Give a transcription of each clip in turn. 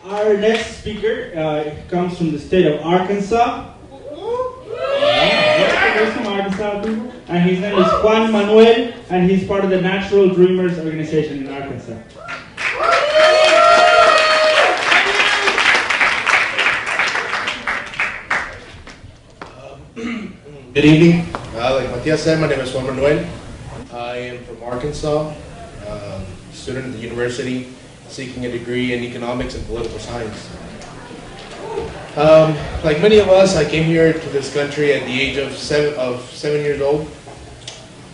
Our next speaker comes from the state of Arkansas. He's from Arkansas, people. And his name is Juan Manuel, and he's part of the Natural Dreamers organization in Arkansas. Good evening. Like Matias said, my name is Juan Manuel. I am from Arkansas, student at the university, seeking a degree in economics and political science. Like many of us, I came here to this country at the age of 7 years old.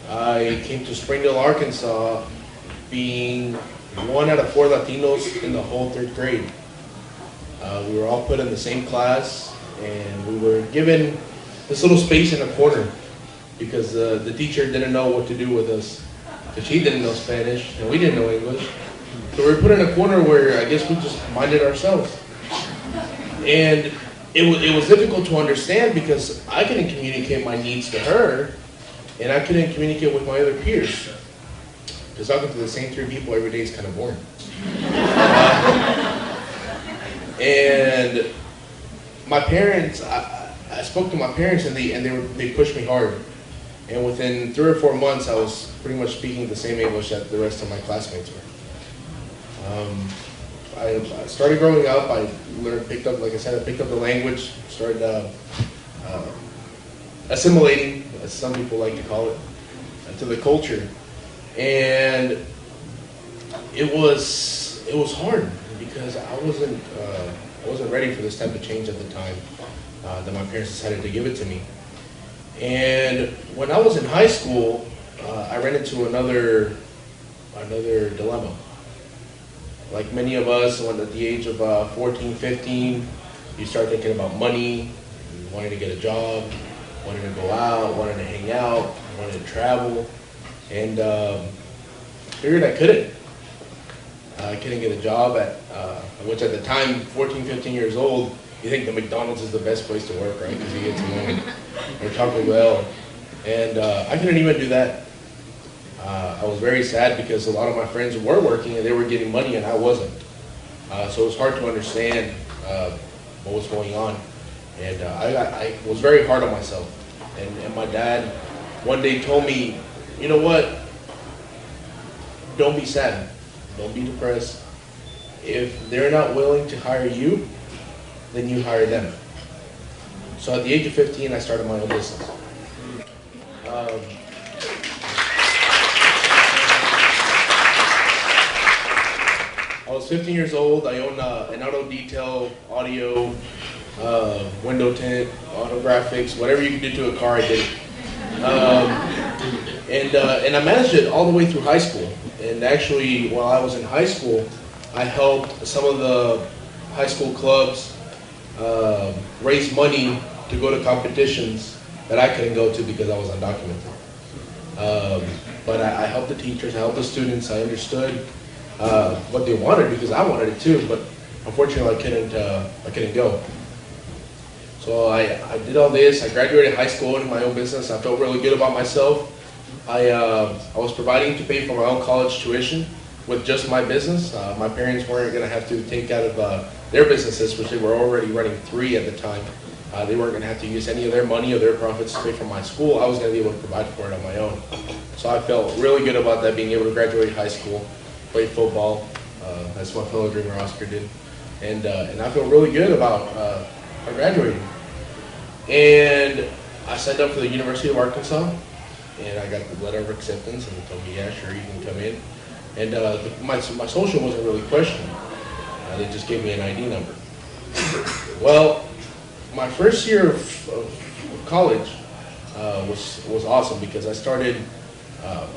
I came to Springdale, Arkansas, being one out of 4 Latinos in the whole 3rd grade. We were all put in the same class, and we were given this little space in a corner because the teacher didn't know what to do with us, because she didn't know Spanish and we didn't know English. So we were put in a corner where I guess we just minded ourselves. And it was difficult to understand because I couldn't communicate my needs to her, and I couldn't communicate with my other peers. Because talking to the same 3 people every day is kind of boring. And my parents, I spoke to my parents, and they pushed me hard. And within 3 or 4 months, I was pretty much speaking the same English that the rest of my classmates were. I started growing up. I picked up the language, started assimilating, as some people like to call it, to the culture. And it was hard because I wasn't ready for this type of change at the time that my parents decided to give it to me. And when I was in high school, I ran into another dilemma. Like many of us, when at the age of 14, 15, you start thinking about money, wanting to get a job, wanting to go out, wanting to hang out, wanting to travel, and figured I couldn't. I couldn't get a job at, which at the time, 14, 15 years old, you think the McDonald's is the best place to work, right? Because you get some money, or Taco Bell, and I couldn't even do that. I was very sad because a lot of my friends were working and they were getting money and I wasn't. So it was hard to understand what was going on. And I was very hard on myself. And my dad one day told me, you know what, don't be sad, don't be depressed. If they're not willing to hire you, then you hire them. So at the age of 15, I started my own business. I was 15 years old. I owned an auto detail, audio, window tint, auto graphics, whatever you could do to a car, I did it. And I managed it all the way through high school. And actually, while I was in high school, I helped some of the high school clubs raise money to go to competitions that I couldn't go to because I was undocumented. But I helped the teachers, I helped the students, I understood what they wanted because I wanted it too, but unfortunately I couldn't go. So I did all this. I graduated high school in my own business. I felt really good about myself. I was providing to pay for my own college tuition with just my business. My parents weren't going to have to take out of their businesses, which they were already running 3 at the time. They weren't going to have to use any of their money or their profits to pay for my school. I was going to be able to provide for it on my own. So I felt really good about that, being able to graduate high school, play football, as my fellow dreamer Oscar did. And I feel really good about graduating. And I signed up for the University of Arkansas, and I got the letter of acceptance, and they told me, yeah, sure, you can come in. And my social wasn't really questioned. They just gave me an ID number. Well, my first year of college was awesome because I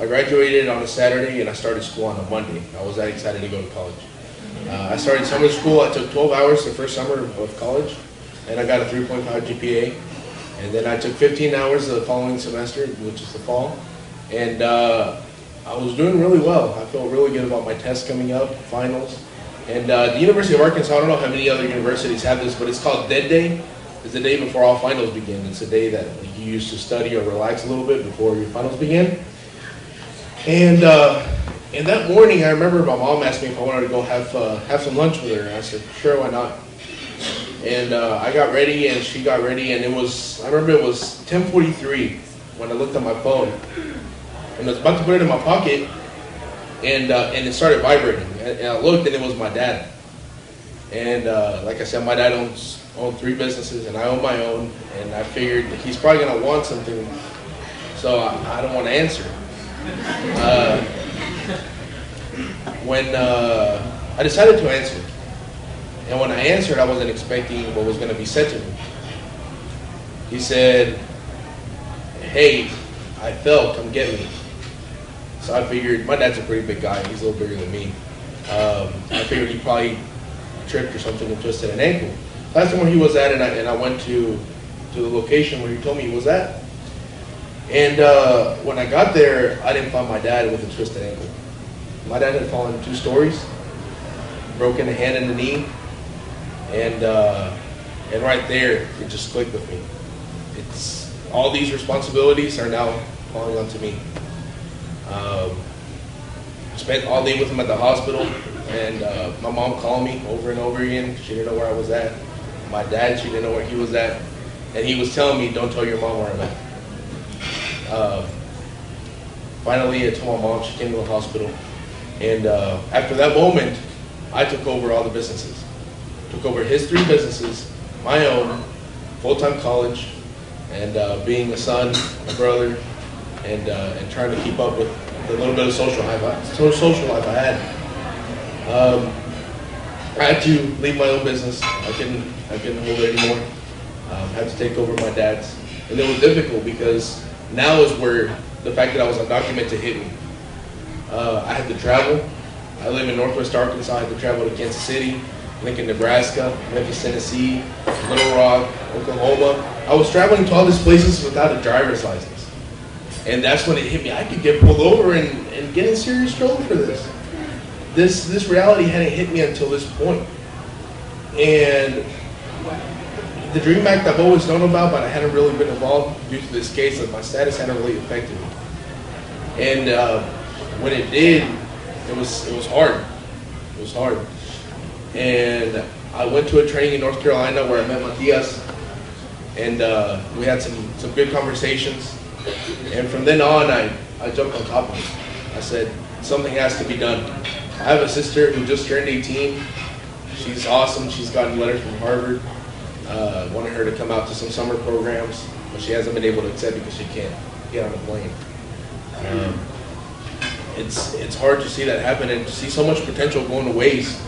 graduated on a Saturday and I started school on a Monday. I was that excited to go to college. I started summer school. I took 12 hours the first summer of college, and I got a 3.5 GPA. And then I took 15 hours the following semester, which is the fall. And I was doing really well. I felt really good about my tests coming up, finals. And the University of Arkansas, I don't know how many other universities have this, but it's called Dead Day. It's the day before all finals begin. It's a day that you use to study or relax a little bit before your finals begin. And And that morning, I remember my mom asked me if I wanted to go have some lunch with her, and I said, sure, why not? And I got ready, and she got ready, and I remember it was 10:43 when I looked at my phone, and I was about to put it in my pocket, and it started vibrating, and I looked, and it was my dad. And like I said, my dad owns 3 businesses, and I own my own, and I figured he's probably gonna want something, so I don't want to answer. When I decided to answer, and when I answered, I wasn't expecting what was going to be said to me. He said, hey, I fell, come get me. So I figured, my dad's a pretty big guy, he's a little bigger than me. I figured he probably tripped or something and twisted an ankle. So I asked him where he was at, and I went to the location where he told me he was at. And when I got there, I didn't find my dad with a twisted ankle. My dad had fallen 2 stories, broken a hand and a knee, and right there, it just clicked with me. It's all these responsibilities are now falling onto me. Spent all day with him at the hospital, and my mom called me over and over again. She didn't know where I was at. My dad, she didn't know where he was at, and he was telling me, don't tell your mom where I'm at. Finally, I told my mom. She came to the hospital. And after that moment, I took over all the businesses. Took over his 3 businesses, my own, full-time college, and being a son, a brother, and trying to keep up with the little bit of social life I had. I had to leave my own business. I couldn't hold it anymore. I had to take over my dad's. And it was difficult because now is where the fact that I was undocumented hit me. I had to travel. I live in Northwest Arkansas. I had to travel to Kansas City, Lincoln, Nebraska, Memphis, Tennessee, Little Rock, Oklahoma. I was traveling to all these places without a driver's license. And that's when it hit me. I could get pulled over and get in serious trouble for this. This reality hadn't hit me until this point. And the DREAM Act I've always known about, but I hadn't really been involved due to this case, that my status hadn't really affected me. And when it did, it was hard. It was hard. And I went to a training in North Carolina where I met Matias, and we had some good conversations. And from then on, I jumped on top of it. I said, something has to be done. I have a sister who just turned 18. She's awesome. She's gotten letters from Harvard. Wanted her to come out to some summer programs, but she hasn't been able to accept because she can't get on a plane. It's hard to see that happen and to see so much potential going to waste.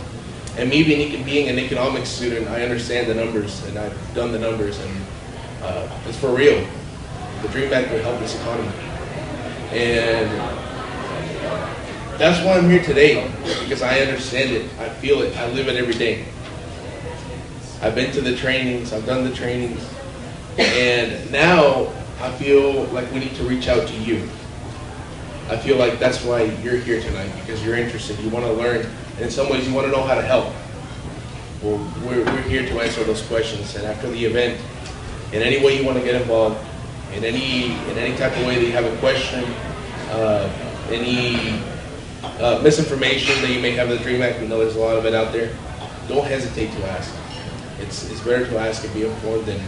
And me being an economics student, I understand the numbers, and I've done the numbers, and it's for real. The DREAM Act will help this economy. And that's why I'm here today, because I understand it, I feel it, I live it every day. I've been to the trainings, I've done the trainings, and now I feel like we need to reach out to you. I feel like that's why you're here tonight, because you're interested, you want to learn, and in some ways you want to know how to help. Well, we're here to answer those questions, and after the event, in any way you want to get involved, in any type of way that you have a question, any misinformation that you may have of the DREAM Act, we know there's a lot of it out there, don't hesitate to ask. It's better to ask and be informed than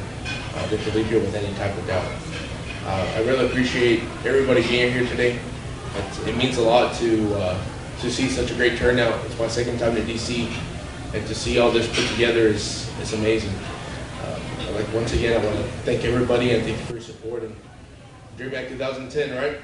to leave here with any type of doubt. I really appreciate everybody being here today. It means a lot to see such a great turnout. It's my second time to DC, and to see all this put together is amazing. Once again, I want to thank everybody and thank you for your support. And DREAM Act 2010, right?